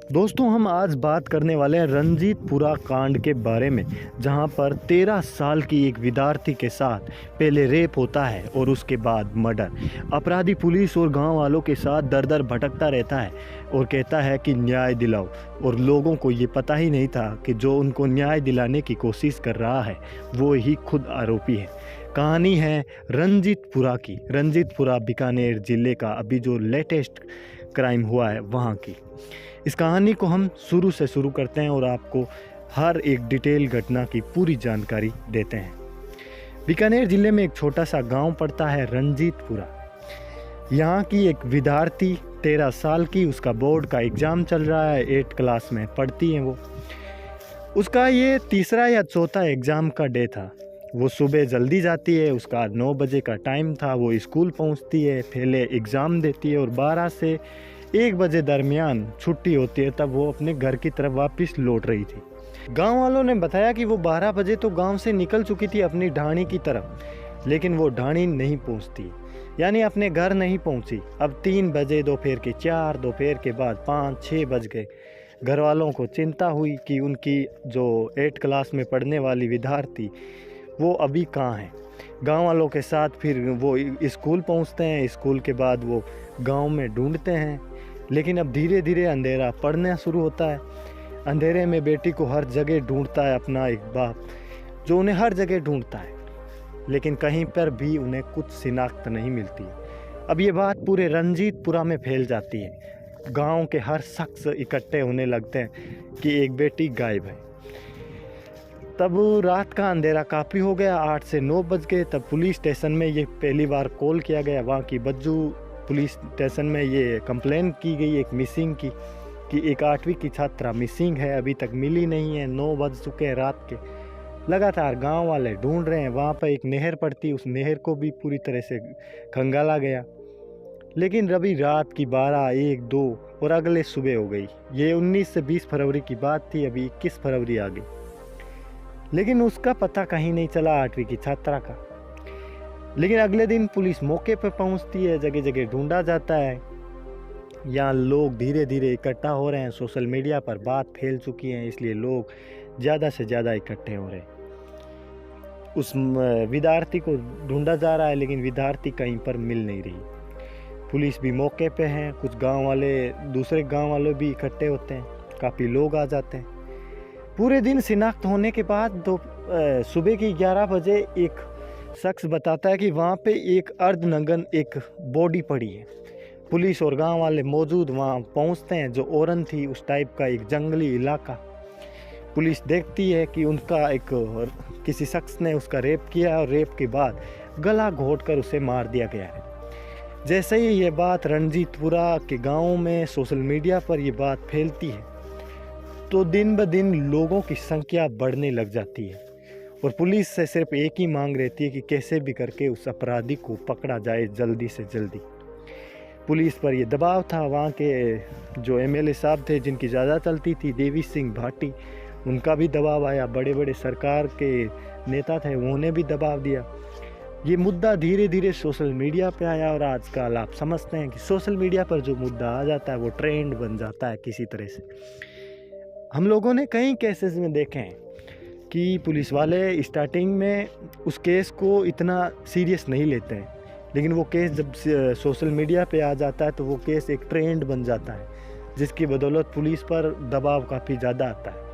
दोस्तों हम आज बात करने वाले हैं रंजीतपुरा कांड के बारे में, जहां पर 13 साल की एक विद्यार्थी के साथ पहले रेप होता है और उसके बाद मर्डर। अपराधी पुलिस और गांव वालों के साथ दर दर भटकता रहता है और कहता है कि न्याय दिलाओ, और लोगों को ये पता ही नहीं था कि जो उनको न्याय दिलाने की कोशिश कर रहा है वो ही खुद आरोपी है। कहानी है रंजीतपुरा की, रंजीतपुरा बीकानेर ज़िले का अभी जो लेटेस्ट क्राइम हुआ है वहाँ की। इस कहानी को हम शुरू से शुरू करते हैं और आपको हर एक डिटेल घटना की पूरी जानकारी देते हैं। बीकानेर ज़िले में एक छोटा सा गांव पड़ता है रंजीतपुरा। यहाँ की एक विद्यार्थी 13 साल की, उसका बोर्ड का एग्ज़ाम चल रहा है, 8 क्लास में पढ़ती है वो। उसका ये तीसरा या चौथा एग्ज़ाम का डे था। वो सुबह जल्दी जाती है, उसका 9 बजे का टाइम था। वो स्कूल पहुँचती है, पहले एग्ज़ाम देती है और 12 से 1 बजे दरमियान छुट्टी होती है। तब वो अपने घर की तरफ वापस लौट रही थी। गांव वालों ने बताया कि वो 12 बजे तो गांव से निकल चुकी थी अपनी ढाणी की तरफ, लेकिन वो ढाणी नहीं पहुंचती, यानी अपने घर नहीं पहुंची। अब 3 बजे, दोपहर के 4, दोपहर के बाद 5-6 बज गए। घर वालों को चिंता हुई कि उनकी जो 8 क्लास में पढ़ने वाली विद्यार्थी वो अभी कहाँ है। गांव वालों के साथ फिर वो स्कूल पहुंचते हैं। स्कूल के बाद वो गांव में ढूंढते हैं, लेकिन अब धीरे धीरे अंधेरा पड़ना शुरू होता है। अंधेरे में बेटी को हर जगह ढूंढता है अपना एक बाप, जो उन्हें हर जगह ढूंढता है, लेकिन कहीं पर भी उन्हें कुछ शिनाख्त नहीं मिलती है। अब ये बात पूरे रंजीतपुरा में फैल जाती है। गांव के हर शख्स इकट्ठे होने लगते हैं कि एक बेटी गायब है। तब रात का अंधेरा काफ़ी हो गया, 8 से 9 बज गए। तब पुलिस स्टेशन में ये पहली बार कॉल किया गया। वहाँ की बज्जू पुलिस स्टेशन में ये कंप्लेन की गई एक मिसिंग की, कि एक 8वीं की छात्रा मिसिंग है, अभी तक मिली नहीं है। 9 बज चुके हैं रात के। लगातार गांव वाले ढूंढ रहे हैं। वहाँ पर एक नहर पड़ती, उस नहर को भी पूरी तरह से खंगाला गया, लेकिन रवि रात की 12, 1, 2 और अगले सुबह हो गई। ये 19 से 20 फरवरी की बात थी, अभी 21 फरवरी आ गई, लेकिन उसका पता कहीं नहीं चला 8वीं की छात्रा का। लेकिन अगले दिन पुलिस मौके पर पहुंचती है, जगह जगह ढूंढा जाता है। यहाँ लोग धीरे धीरे इकट्ठा हो रहे हैं। सोशल मीडिया पर बात फैल चुकी है, इसलिए लोग ज़्यादा से ज़्यादा इकट्ठे हो रहे हैं। उस विद्यार्थी को ढूंढा जा रहा है, लेकिन विद्यार्थी कहीं पर मिल नहीं रही। पुलिस भी मौके पे है, कुछ गांव वाले, दूसरे गांव वाले भी इकट्ठे होते हैं, काफ़ी लोग आ जाते हैं। पूरे दिन शिनाख्त होने के बाद सुबह की 11 बजे एक शख्स बताता है कि वहाँ पे एक अर्धनग्न एक बॉडी पड़ी है। पुलिस और गांव वाले मौजूद वहाँ पहुँचते हैं। जो ओरन थी, उस टाइप का एक जंगली इलाका। पुलिस देखती है कि उनका किसी शख्स ने उसका रेप किया और रेप के बाद गला घोंटकर उसे मार दिया गया है। जैसे ही ये बात रंजीतपुरा के गाँव में सोशल मीडिया पर ये बात फैलती है, तो दिन ब दिन लोगों की संख्या बढ़ने लग जाती है और पुलिस से सिर्फ एक ही मांग रहती है कि कैसे भी करके उस अपराधी को पकड़ा जाए जल्दी से जल्दी। पुलिस पर ये दबाव था। वहाँ के जो एमएलए साहब थे, जिनकी ज़्यादा चलती थी, देवी सिंह भाटी, उनका भी दबाव आया। बड़े बड़े सरकार के नेता थे, उन्होंने भी दबाव दिया। ये मुद्दा धीरे धीरे सोशल मीडिया पे आया और आजकल आप समझते हैं कि सोशल मीडिया पर जो मुद्दा आ जाता है वो ट्रेंड बन जाता है किसी तरह से। हम लोगों ने कई केसेस में देखे हैं कि पुलिस वाले स्टार्टिंग में उस केस को इतना सीरियस नहीं लेते हैं, लेकिन वो केस जब सोशल मीडिया पे आ जाता है तो वो केस एक ट्रेंड बन जाता है, जिसकी बदौलत पुलिस पर दबाव काफ़ी ज़्यादा आता है।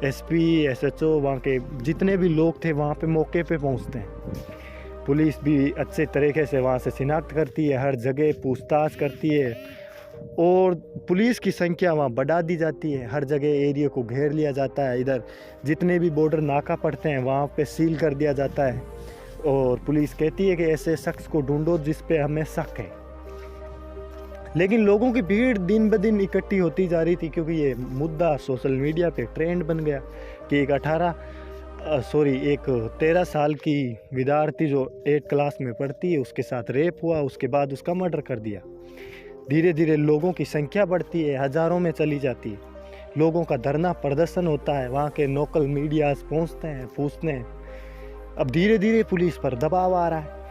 एसपी, एसएचओ, वहाँ के जितने भी लोग थे वहाँ पे मौके पे पहुँचते हैं। पुलिस भी अच्छे तरीके से वहाँ से शिनाख्त करती है, हर जगह पूछताछ करती है और पुलिस की संख्या वहाँ बढ़ा दी जाती है। हर जगह एरिया को घेर लिया जाता है। इधर जितने भी बॉर्डर नाका पड़ते हैं वहाँ पे सील कर दिया जाता है और पुलिस कहती है कि ऐसे शख्स को ढूंढो जिस पे हमें शक है। लेकिन लोगों की भीड़ दिन ब दिन इकट्ठी होती जा रही थी, क्योंकि ये मुद्दा सोशल मीडिया पे ट्रेंड बन गया कि एक 13 साल की विद्यार्थी जो 8 क्लास में पढ़ती है, उसके साथ रेप हुआ, उसके बाद उसका मर्डर कर दिया। धीरे धीरे लोगों की संख्या बढ़ती है, हज़ारों में चली जाती है। लोगों का धरना प्रदर्शन होता है, वहाँ के लोकल मीडियाज पहुँचते हैं, पूछते हैं। अब धीरे धीरे पुलिस पर दबाव आ रहा है।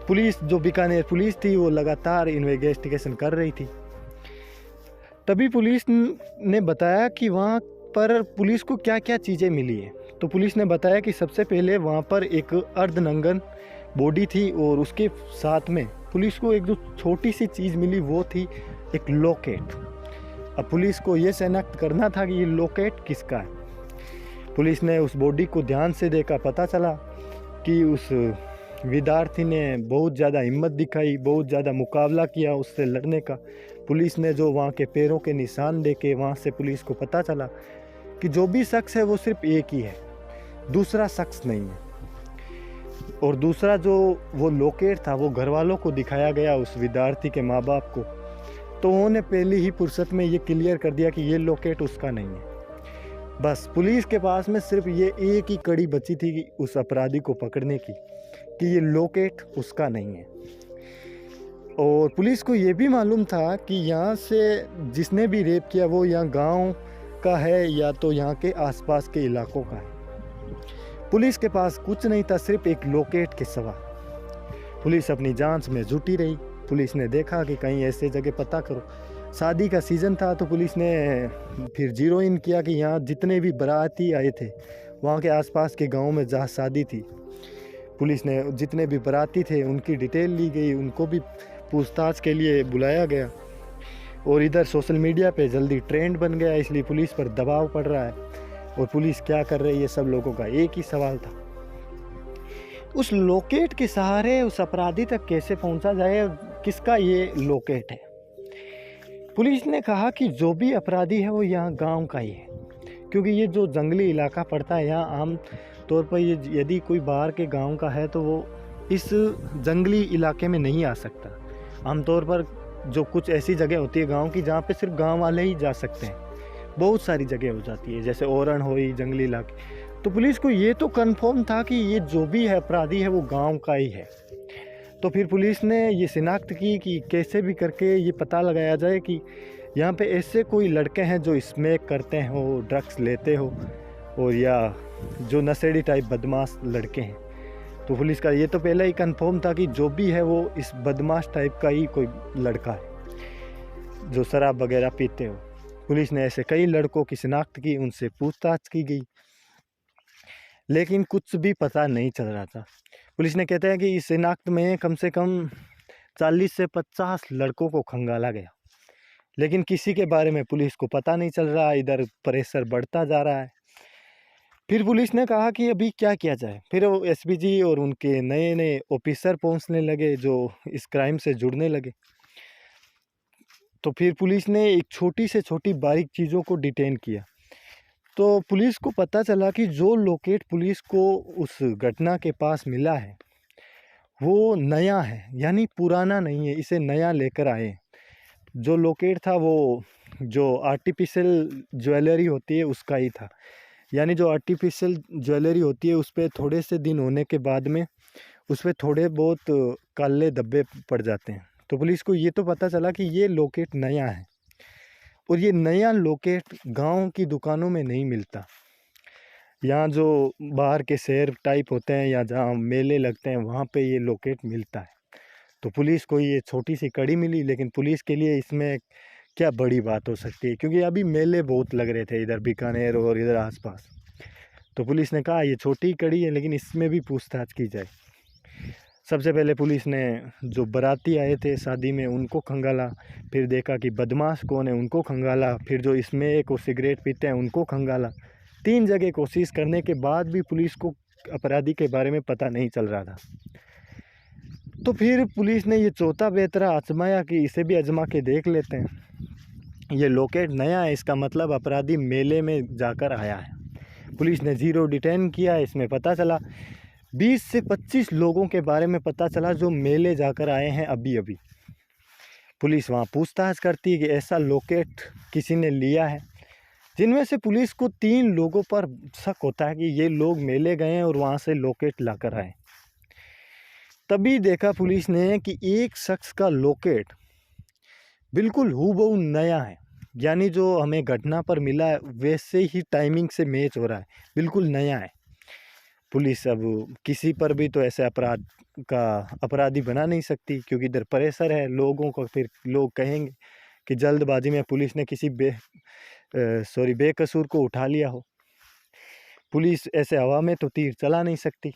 पुलिस जो बीकानेर पुलिस थी वो लगातार इन्वेस्टिगेशन कर रही थी। तभी पुलिस ने बताया कि वहाँ पर पुलिस को क्या क्या चीज़ें मिली हैं। तो पुलिस ने बताया कि सबसे पहले वहाँ पर एक अर्धनंगन बॉडी थी और उसके साथ में पुलिस को एक जो छोटी सी चीज़ मिली वो थी एक लॉकेट। अब पुलिस को ये शनाख्त करना था कि ये लॉकेट किसका है। पुलिस ने उस बॉडी को ध्यान से देखा, पता चला कि उस विद्यार्थी ने बहुत ज़्यादा हिम्मत दिखाई, बहुत ज़्यादा मुकाबला किया उससे लड़ने का। पुलिस ने जो वहाँ के पैरों के निशान देखे, वहाँ से पुलिस को पता चला कि जो भी शख्स है वो सिर्फ एक ही है, दूसरा शख्स नहीं है। और दूसरा जो वो लॉकेट था वो घर वालों को दिखाया गया, उस विद्यार्थी के माँ बाप को। तो उन्होंने पहली ही फुर्सत में ये क्लियर कर दिया कि ये लॉकेट उसका नहीं है। बस पुलिस के पास में सिर्फ ये एक ही कड़ी बची थी कि उस अपराधी को पकड़ने की, कि ये लॉकेट उसका नहीं है। और पुलिस को ये भी मालूम था कि यहाँ से जिसने भी रेप किया वो यहाँ गांव का है या तो यहाँ के आसपास के इलाकों का है। पुलिस के पास कुछ नहीं था, सिर्फ एक लॉकेट के सिवा। पुलिस अपनी जांच में जुटी रही। पुलिस ने देखा कि कहीं ऐसे जगह पता करो। शादी का सीज़न था तो पुलिस ने फिर जीरो इन किया कि यहाँ जितने भी बाराती आए थे वहाँ के आसपास के गांव में जहाँ शादी थी, पुलिस ने जितने भी बाराती थे उनकी डिटेल ली गई, उनको भी पूछताछ के लिए बुलाया गया। और इधर सोशल मीडिया पे जल्दी ट्रेंड बन गया, इसलिए पुलिस पर दबाव पड़ रहा है। और पुलिस क्या कर रही है, सब लोगों का एक ही सवाल था, उस लॉकेट के सहारे उस अपराधी तक कैसे पहुंचा जाए, किसका ये लॉकेट है। पुलिस ने कहा कि जो भी अपराधी है वो यहाँ गांव का ही है, क्योंकि ये जो जंगली इलाका पड़ता है यहाँ आम तौर पर ये यदि कोई बाहर के गांव का है तो वो इस जंगली इलाके में नहीं आ सकता। आमतौर पर जो कुछ ऐसी जगह होती है गांव की जहाँ पे सिर्फ गांव वाले ही जा सकते हैं, बहुत सारी जगह हो जाती है, जैसे ओरण हुई, जंगली इलाके। तो पुलिस को ये तो कंफर्म था कि ये जो भी है अपराधी है वो गांव का ही है। तो फिर पुलिस ने ये शिनाख्त की कि कैसे भी करके ये पता लगाया जाए कि यहाँ पे ऐसे कोई लड़के हैं जो स्मैक करते हो, ड्रग्स लेते हो, और या जो नशेड़ी टाइप बदमाश लड़के हैं। तो पुलिस का ये तो पहले ही कंफर्म था कि जो भी है वो इस बदमाश टाइप का ही कोई लड़का है जो शराब वगैरह पीते हो। पुलिस ने ऐसे कई लड़कों की शिनाख्त की, उनसे पूछताछ की गई, लेकिन कुछ भी पता नहीं चल रहा था। पुलिस ने कहते हैं कि इस शिनाख्त में कम से कम 40 से 50 लड़कों को खंगाला गया, लेकिन किसी के बारे में पुलिस को पता नहीं चल रहा। इधर प्रेशर बढ़ता जा रहा है। फिर पुलिस ने कहा कि अभी क्या किया जाए। फिर वो एसपीजी और उनके नए नए ऑफिसर पहुंचने लगे जो इस क्राइम से जुड़ने लगे। तो फिर पुलिस ने एक छोटी से छोटी बारीक चीज़ों को डिटेन किया। तो पुलिस को पता चला कि जो लॉकेट पुलिस को उस घटना के पास मिला है वो नया है, यानी पुराना नहीं है, इसे नया लेकर आए। जो लॉकेट था वो जो आर्टिफिशियल ज्वेलरी होती है उसका ही था, यानी जो आर्टिफिशियल ज्वेलरी होती है उस पर थोड़े से दिन होने के बाद में उस पर थोड़े बहुत काले धब्बे पड़ जाते हैं। तो पुलिस को ये तो पता चला कि ये लॉकेट नया है, और ये नया लॉकेट गांव की दुकानों में नहीं मिलता। यहाँ जो बाहर के शहर टाइप होते हैं या जहाँ मेले लगते हैं वहाँ पे ये लॉकेट मिलता है। तो पुलिस को ये छोटी सी कड़ी मिली, लेकिन पुलिस के लिए इसमें क्या बड़ी बात हो सकती है, क्योंकि अभी मेले बहुत लग रहे थे इधर बीकानेर और इधर आसपास। तो पुलिस ने कहा ये छोटी कड़ी है लेकिन इसमें भी पूछताछ की जाए। सबसे पहले पुलिस ने जो बाराती आए थे शादी में उनको खंगाला, फिर देखा कि बदमाश कौन है उनको खंगाला, फिर जो इसमें एक सिगरेट पीते हैं उनको खंगाला। 3 जगह कोशिश करने के बाद भी पुलिस को अपराधी के बारे में पता नहीं चल रहा था। तो फिर पुलिस ने ये चौथा बेतरा आजमाया कि इसे भी आजमा के देख लेते हैं। ये लॉकेट नया है, इसका मतलब अपराधी मेले में जाकर आया है। पुलिस ने जीरो डिटेन किया, इसमें पता चला 20 से 25 लोगों के बारे में पता चला जो मेले जाकर आए हैं अभी अभी। पुलिस वहाँ पूछताछ करती है कि ऐसा लॉकेट किसी ने लिया है, जिनमें से पुलिस को 3 लोगों पर शक होता है कि ये लोग मेले गए हैं और वहाँ से लॉकेट लाकर आए। तभी देखा पुलिस ने कि एक शख्स का लॉकेट बिल्कुल हूबहू नया है, यानी जो हमें घटना पर मिला है वैसे ही टाइमिंग से मैच हो रहा है, बिल्कुल नया है। पुलिस अब किसी पर भी तो ऐसे अपराधी बना नहीं सकती, क्योंकि इधर प्रेशर है लोगों को, फिर लोग कहेंगे कि जल्दबाजी में पुलिस ने किसी बेकसूर को उठा लिया हो। पुलिस ऐसे हवा में तो तीर चला नहीं सकती।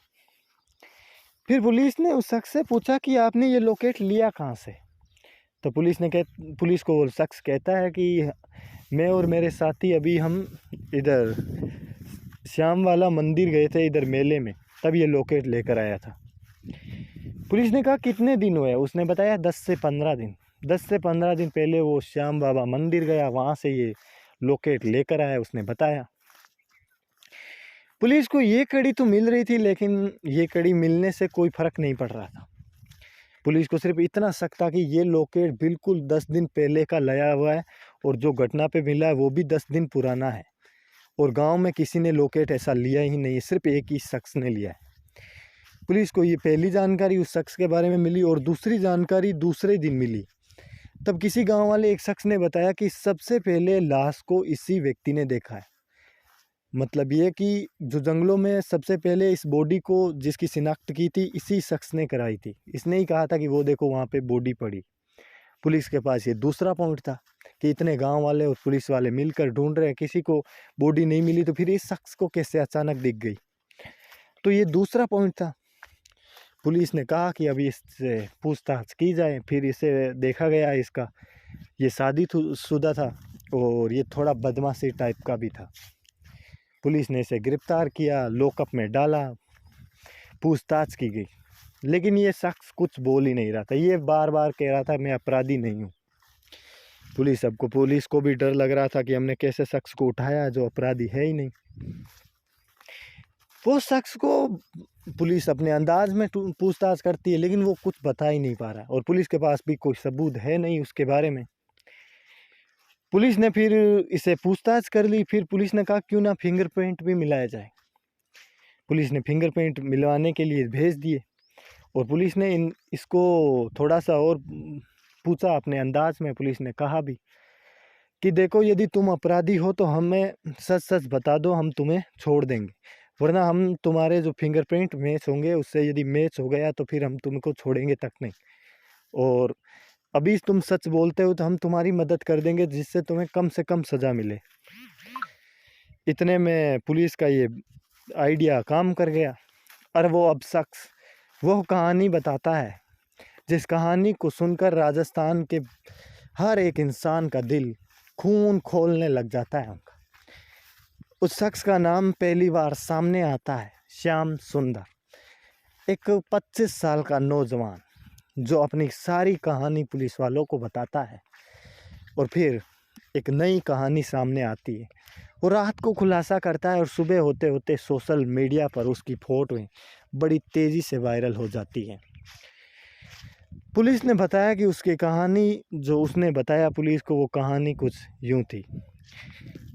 फिर पुलिस ने उस शख्स से पूछा कि आपने ये लोकेट लिया कहाँ से? तो पुलिस को वो शख्स कहता है कि मैं और मेरे साथी अभी हम इधर श्याम वाला मंदिर गए थे इधर मेले में, तब ये लोकेट लेकर आया था। पुलिस ने कहा कितने दिन हुए? उसने बताया 10 से 15 दिन। 10 से 15 दिन पहले वो श्याम बाबा मंदिर गया, वहाँ से ये लोकेट लेकर आया, उसने बताया। पुलिस को ये कड़ी तो मिल रही थी, लेकिन ये कड़ी मिलने से कोई फ़र्क नहीं पड़ रहा था। पुलिस को सिर्फ इतना शक था कि ये लोकेट बिल्कुल 10 दिन पहले का लाया हुआ है और जो घटना पे मिला है वो भी 10 दिन पुराना है, और गांव में किसी ने लोकेट ऐसा लिया ही नहीं है, सिर्फ एक ही शख्स ने लिया है। पुलिस को ये पहली जानकारी उस शख्स के बारे में मिली, और दूसरी जानकारी दूसरे दिन मिली। तब किसी गांव वाले एक शख्स ने बताया कि सबसे पहले लाश को इसी व्यक्ति ने देखा है। मतलब ये कि जो जंगलों में सबसे पहले इस बॉडी को जिसकी शिनाख्त की थी इसी शख्स ने कराई थी। इसने ही कहा था कि वो देखो वहाँ पे बॉडी पड़ी। पुलिस के पास ये दूसरा पॉइंट था कि इतने गांव वाले और पुलिस वाले मिलकर ढूंढ रहे हैं, किसी को बॉडी नहीं मिली, तो फिर इस शख्स को कैसे अचानक दिख गई? तो ये दूसरा पॉइंट था। पुलिस ने कहा कि अभी इससे पूछताछ की जाए। फिर इसे देखा गया, इसका ये शादीशुदा था और ये थोड़ा बदमाशी टाइप का भी था। पुलिस ने इसे गिरफ्तार किया, लॉकअप में डाला, पूछताछ की गई, लेकिन ये शख्स कुछ बोल ही नहीं रहा था। ये बार बार कह रहा था मैं अपराधी नहीं हूँ। पुलिस को भी डर लग रहा था कि हमने कैसे शख्स को उठाया जो अपराधी है ही नहीं। वो शख्स को पुलिस अपने अंदाज में पूछताछ करती है, लेकिन वो कुछ बता ही नहीं पा रहा, और पुलिस के पास भी कोई सबूत है नहीं उसके बारे में। पुलिस ने फिर इसे पूछताछ कर ली। फिर पुलिस ने कहा क्यों ना फिंगरप्रिंट भी मिलाया जाए। पुलिस ने फिंगरप्रिंट मिलवाने के लिए भेज दिए, और पुलिस ने इसको थोड़ा सा और पूछा अपने अंदाज में। पुलिस ने कहा भी कि देखो यदि तुम अपराधी हो तो हमें सच सच बता दो, हम तुम्हें छोड़ देंगे, वरना हम तुम्हारे जो फिंगरप्रिंट मैच होंगे उससे यदि मैच हो गया तो फिर हम तुमको छोड़ेंगे तक नहीं, और अभी तुम सच बोलते हो तो हम तुम्हारी मदद कर देंगे जिससे तुम्हें कम से कम सज़ा मिले। इतने में पुलिस का ये आइडिया काम कर गया, और वो अब शख्स वो कहानी बताता है जिस कहानी को सुनकर राजस्थान के हर एक इंसान का दिल खून खोलने लग जाता है उनका। उस शख्स का नाम पहली बार सामने आता है श्याम सुंदर, एक 25 साल का नौजवान जो अपनी सारी कहानी पुलिस वालों को बताता है, और फिर एक नई कहानी सामने आती है। वो रात को खुलासा करता है और सुबह होते होते सोशल मीडिया पर उसकी फ़ोटोएं बड़ी तेज़ी से वायरल हो जाती हैं। पुलिस ने बताया कि उसकी कहानी जो उसने बताया पुलिस को, वो कहानी कुछ यूँ थी।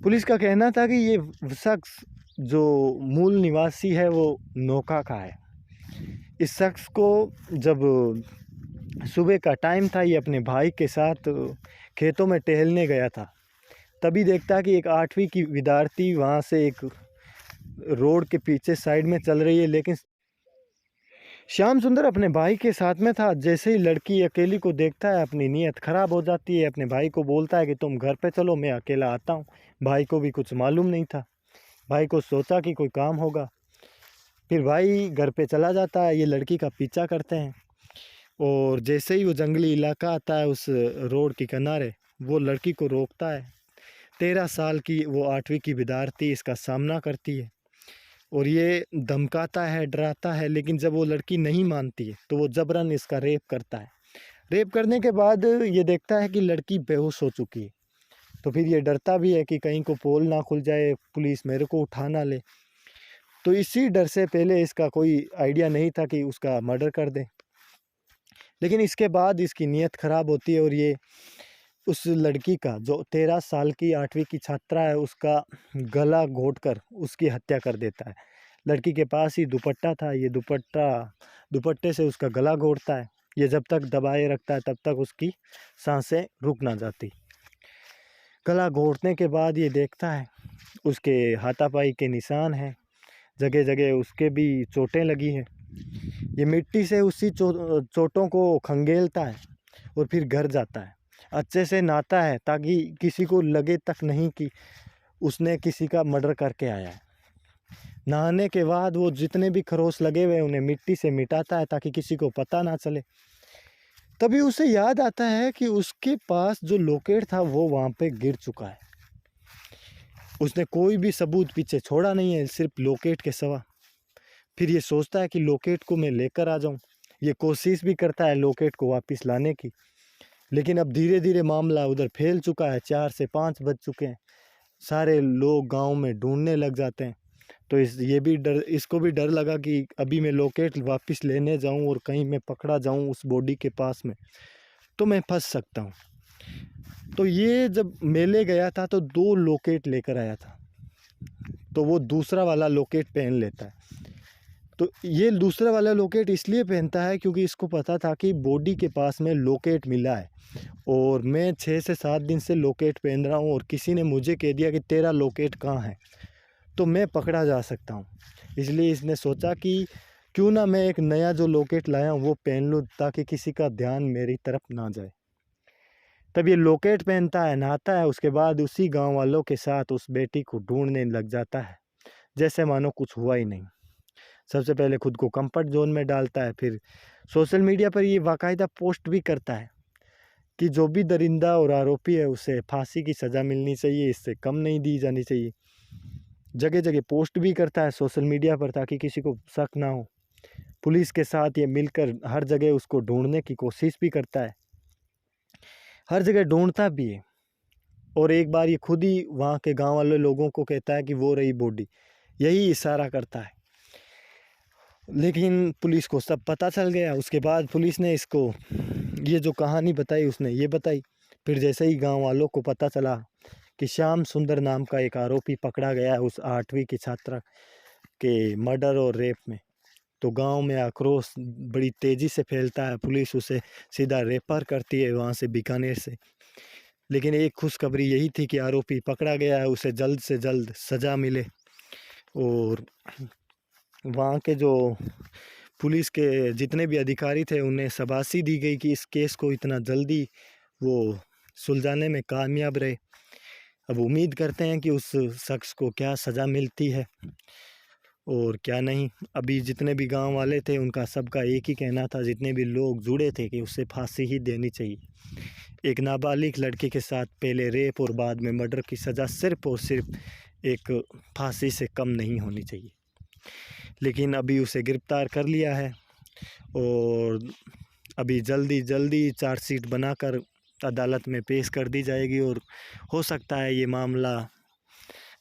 पुलिस का कहना था कि ये शख्स जो मूल निवासी है वो नौका का है। इस शख्स को जब सुबह का टाइम था, ये अपने भाई के साथ खेतों में टहलने गया था, तभी देखता कि एक 8वीं की विद्यार्थी वहाँ से एक रोड के पीछे साइड में चल रही है, लेकिन श्याम सुंदर अपने भाई के साथ में था। जैसे ही लड़की अकेली को देखता है अपनी नीयत ख़राब हो जाती है, अपने भाई को बोलता है कि तुम घर पे चलो, मैं अकेला आता हूँ। भाई को भी कुछ मालूम नहीं था, भाई को सोचा कि कोई काम होगा। फिर भाई घर पे चला जाता है, ये लड़की का पीछा करते हैं, और जैसे ही वो जंगली इलाका आता है उस रोड के किनारे, वो लड़की को रोकता है। 13 साल की वो 8वीं की विद्यार्थी इसका सामना करती है, और ये धमकाता है, डराता है, लेकिन जब वो लड़की नहीं मानती है तो वो जबरन इसका रेप करता है। रेप करने के बाद ये देखता है कि लड़की बेहोश हो चुकी है, तो फिर ये डरता भी है कि कहीं को पोल ना खुल जाए, पुलिस मेरे को उठा ना ले। तो इसी डर से पहले इसका कोई आइडिया नहीं था कि उसका मर्डर कर दे, लेकिन इसके बाद इसकी नीयत ख़राब होती है, और ये उस लड़की का जो 13 साल की 8वीं की छात्रा है उसका गला घोंटकर उसकी हत्या कर देता है। लड़की के पास ही दुपट्टा था, ये दुपट्टे से उसका गला घोंटता है। ये जब तक दबाए रखता है तब तक उसकी सांसें रुक ना जाती। गला घोंटने के बाद ये देखता है उसके हाथापाई के निशान हैं, जगह जगह उसके भी चोटें लगी हैं। ये मिट्टी से उसी चोटों को खंगेलता है और फिर घर जाता है। अच्छे से नहाता है ताकि किसी को लगे तक नहीं कि उसने किसी का मर्डर करके आया है। नहाने के बाद वो जितने भी खरोच लगे हुए उन्हें मिट्टी से मिटाता है ताकि किसी को पता ना चले। तभी उसे याद आता है कि उसके पास जो लॉकेट था वो वहाँ पे गिर चुका है। उसने कोई भी सबूत पीछे छोड़ा नहीं है, सिर्फ लॉकेट के सिवा। फिर ये सोचता है कि लॉकेट को मैं लेकर आ जाऊँ। ये कोशिश भी करता है लॉकेट को वापस लाने की, लेकिन अब धीरे धीरे मामला उधर फैल चुका है। 4 से 5 बज चुके हैं। सारे लोग गांव में ढूंढने लग जाते हैं। तो इसको भी डर लगा कि अभी मैं लॉकेट वापस लेने जाऊं और कहीं मैं पकड़ा जाऊं उस बॉडी के पास में, तो मैं फंस सकता हूं। तो ये जब मेले गया था तो 2 लॉकेट लेकर आया था, तो वो दूसरा वाला लॉकेट पहन लेता है। तो ये दूसरा वाला लॉकेट इसलिए पहनता है क्योंकि इसको पता था कि बॉडी के पास में लॉकेट मिला है और मैं 6 से 7 दिन से लॉकेट पहन रहा हूँ और किसी ने मुझे कह दिया कि तेरा लॉकेट कहाँ है, तो मैं पकड़ा जा सकता हूँ। इसलिए इसने सोचा कि क्यों ना मैं एक नया जो लॉकेट लाया हूँ वो पहन लूँ ताकि किसी का ध्यान मेरी तरफ ना जाए। तब ये लॉकेट पहनता है, नहाता है, उसके बाद उसी गांव वालों के साथ उस बेटी को ढूंढने लग जाता है जैसे मानो कुछ हुआ ही नहीं। सबसे पहले खुद को कंफर्ट जोन में डालता है, फिर सोशल मीडिया पर ये बाकायदा पोस्ट भी करता है कि जो भी दरिंदा और आरोपी है उसे फांसी की सज़ा मिलनी चाहिए, इससे कम नहीं दी जानी चाहिए। जगह जगह पोस्ट भी करता है सोशल मीडिया पर ताकि किसी को शक ना हो। पुलिस के साथ ये मिलकर हर जगह उसको ढूंढने की कोशिश भी करता है, हर जगह ढूंढता भी है। और एक बार ये खुद ही वहाँ के गांव वाले लोगों को कहता है कि वो रही बॉडी, यही इशारा करता है। लेकिन पुलिस को सब पता चल गया। उसके बाद पुलिस ने इसको ये जो कहानी बताई उसने ये बताई। फिर जैसे ही गांव वालों को पता चला कि श्याम सुंदर नाम का एक आरोपी पकड़ा गया है उस 8वीं की छात्रा के मर्डर और रेप में, तो गांव में आक्रोश बड़ी तेज़ी से फैलता है। पुलिस उसे सीधा रेफर करती है वहाँ से, बीकानेर से। लेकिन एक खुशखबरी यही थी कि आरोपी पकड़ा गया है, उसे जल्द से जल्द सज़ा मिले। और वहाँ के जो पुलिस के जितने भी अधिकारी थे उन्हें शाबाशी दी गई कि इस केस को इतना जल्दी वो सुलझाने में कामयाब रहे। अब उम्मीद करते हैं कि उस शख्स को क्या सज़ा मिलती है और क्या नहीं। अभी जितने भी गांव वाले थे उनका सबका एक ही कहना था, जितने भी लोग जुड़े थे, कि उससे फांसी ही देनी चाहिए। एक नाबालिग लड़के के साथ पहले रेप और बाद में मर्डर की सज़ा सिर्फ और सिर्फ एक फांसी से कम नहीं होनी चाहिए। लेकिन अभी उसे गिरफ्तार कर लिया है और अभी जल्दी जल्दी चार्जशीट बनाकर अदालत में पेश कर दी जाएगी और हो सकता है ये मामला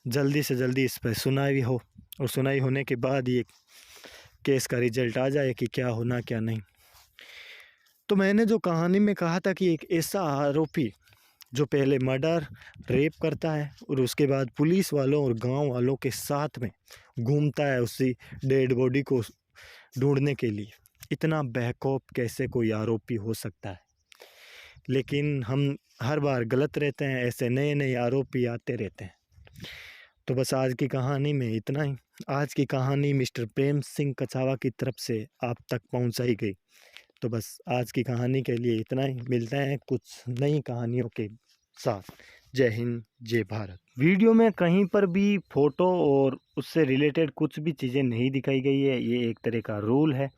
जल्दी से जल्दी इस पर सुनाई हो और सुनाई होने के बाद ये केस का रिजल्ट आ जाए कि क्या होना क्या नहीं। तो मैंने जो कहानी में कहा था कि एक ऐसा आरोपी जो पहले मर्डर रेप करता है और उसके बाद पुलिस वालों और गांव वालों के साथ में घूमता है उसी डेड बॉडी को ढूंढने के लिए, इतना बेखौफ कैसे कोई आरोपी हो सकता है। लेकिन हम हर बार गलत रहते हैं, ऐसे नए नए आरोपी आते रहते हैं। तो बस आज की कहानी में इतना ही। आज की कहानी मिस्टर प्रेम सिंह कछावा की तरफ से आप तक पहुंचाई गई। तो बस आज की कहानी के लिए इतना ही। मिलते हैं कुछ नई कहानियों के साथ। जय हिंद, जय भारत। वीडियो में कहीं पर भी फ़ोटो और उससे रिलेटेड कुछ भी चीज़ें नहीं दिखाई गई है, ये एक तरह का रूल है।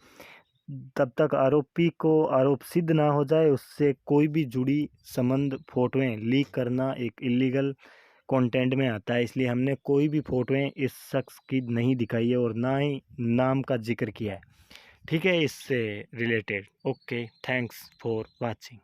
तब तक आरोपी को आरोप सिद्ध ना हो जाए उससे कोई भी जुड़ी संबंध फ़ोटोएँ लीक करना एक इलीगल कंटेंट में आता है। इसलिए हमने कोई भी फ़ोटोएँ इस शख्स की नहीं दिखाई है और ना ही नाम का जिक्र किया है, ठीक है, इससे related. Okay, thanks for watching.